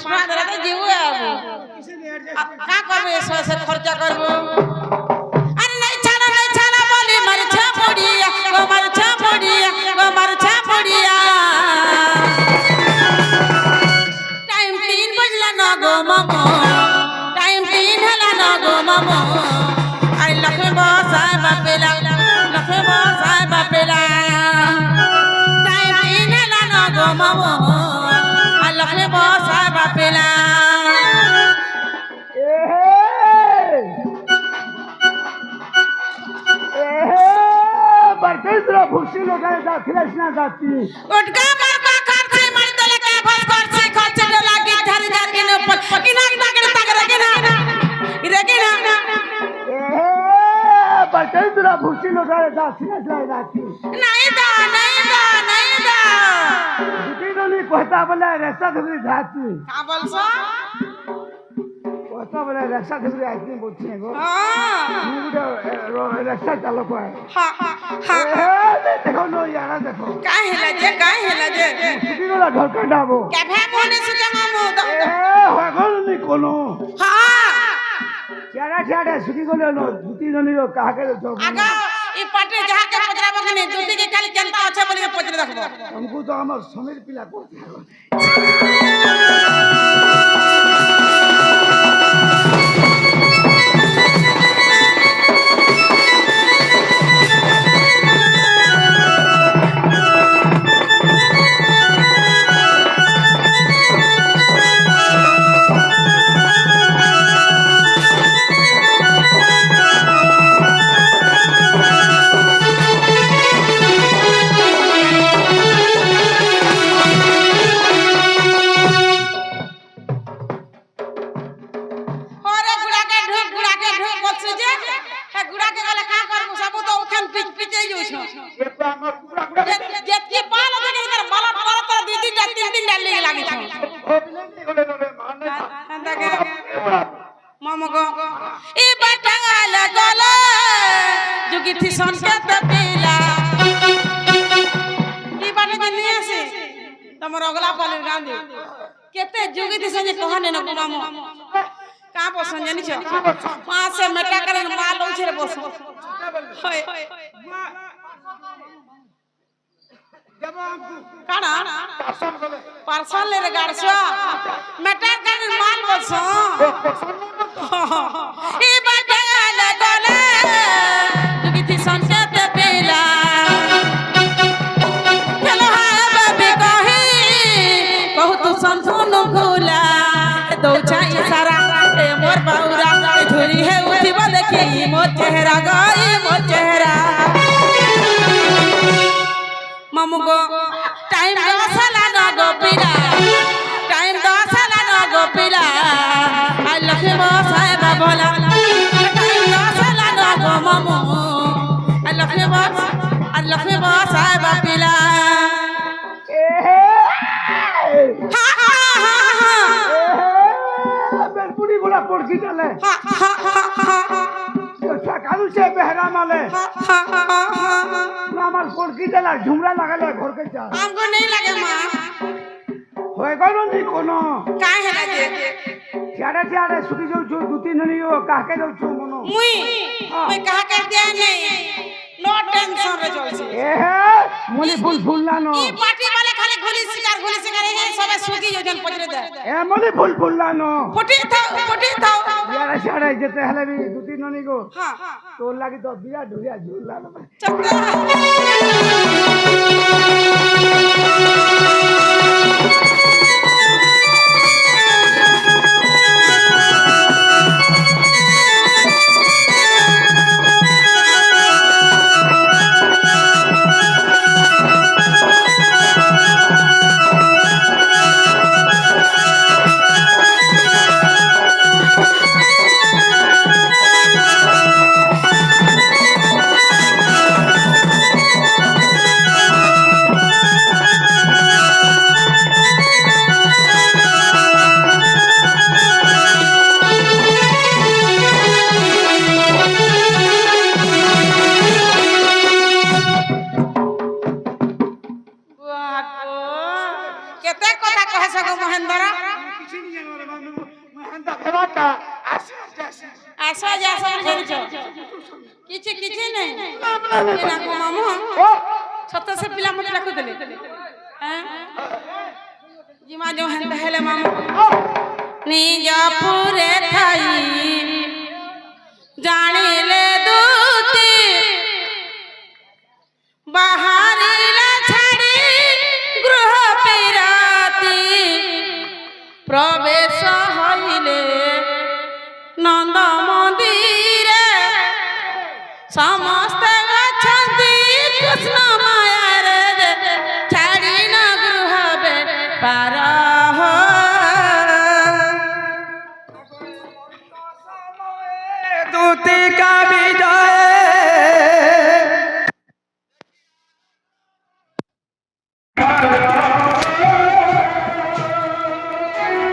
5 টাকা দিলে জীবু আবু কা করবে সে খরচা করব আরে নাই ছাড়া বলি মারছা পড়িয়া গো মারছা পড়িয়া গো মারছা পড়িয়া টাইম 3 বাজলা না গো মামা টাইম 3 হলা না গো মামা আই লক্ষ্মী বসাই বাপেলা লক্ষ্মী বসাই বাপেলা টাইম 3 হলা না গো মামা আই লক্ষ্মী বসাই বাপেলা बरतेसरा भुक्सी लगाए जा फिरस ना जाती उठका मरका खर्चे मर तले के फस खर्चे खर्चे लागे घर घर के ऊपर किना तागड़ तागड़ के ना रे के ना बरतेसरा भुक्सी लगाए जा फिरस ना जाती नहीं दा दुटी दोनी कहता बोले रास्ता धुरी जाती का बोलसो कहता बोले रास्ता धुरी आती बोलछे गो हां मुडे रास्ता चलो पाए हां देखो नो यारा देखो काहे लजे दुटी वाला घर का डाबो कैफे मोने सुके मामू होगल नी कोनो हां चारा सुटी गले नो दुटी दोनी रो काके जो आगा ई पाटे जहा के पजराबो कने दुटी के खाली केनता আছে বলি के पजरे रखबो हमको तो हमर समीर पिला को केते जोगी दिस जे कहने न मामू का बसन जानि छ वहां से मेटा करे माल होय छे बस होय काना पार्सल ले रे गाड़सा मेटा करे माल बस ई बाटा लगले जोगी दिस के पेला चलो हां बाबी कही बहुत संतन भोला दो चाई सारा ए मोर बाउरा झुरी है उठिब देखी मोर चेहरा गई मोर चेहरा मामू गो टाइम 10 लाना गो पिला टाइम 10 लाना गो पिला आई लक्ष्मी बसाए बाबला टाइम 10 लाना गो मामू आई लक्ष्मी बसाए बापिला बेलपुरी गोला पड़की चले अच्छा कालू से बहरा माले हमार पड़की चला झुमरा लगले घर के जा हमको नहीं लगे मां होय गलो नी कोनो काहे लगे चारे सुटी जो दुती ननी हो काके जो छु मनो मुई कहा कर दिया नहीं नो टेंशन रे चलसी मोली फूल लानो ई पार्टी वाले खाली गोली शिकार हे सबे सुगी योजन पजरे दे मोली फूल लानो फुटी था यारा चारे जते हले भी दुती ननी को हां तो लागी तो बिया ढुरिया झूल लानो चक्का চিনি জানো মামি হান্দা ফেবাটা আসে আসে আসে আসো যে আসো জানিছ কিছু কিছু নাই এনা কো মামু সত সে পিলা মতে রাখু দেলে হ্যাঁ জিমা जो হেন্দা হেলে মামু নিজ পুরে থাই জানিলে দুতি বাহারিলা ছাড়ি গৃহ পিরাতি প্রবেশ হইলে নন্দ মন্দিরে সমস্ত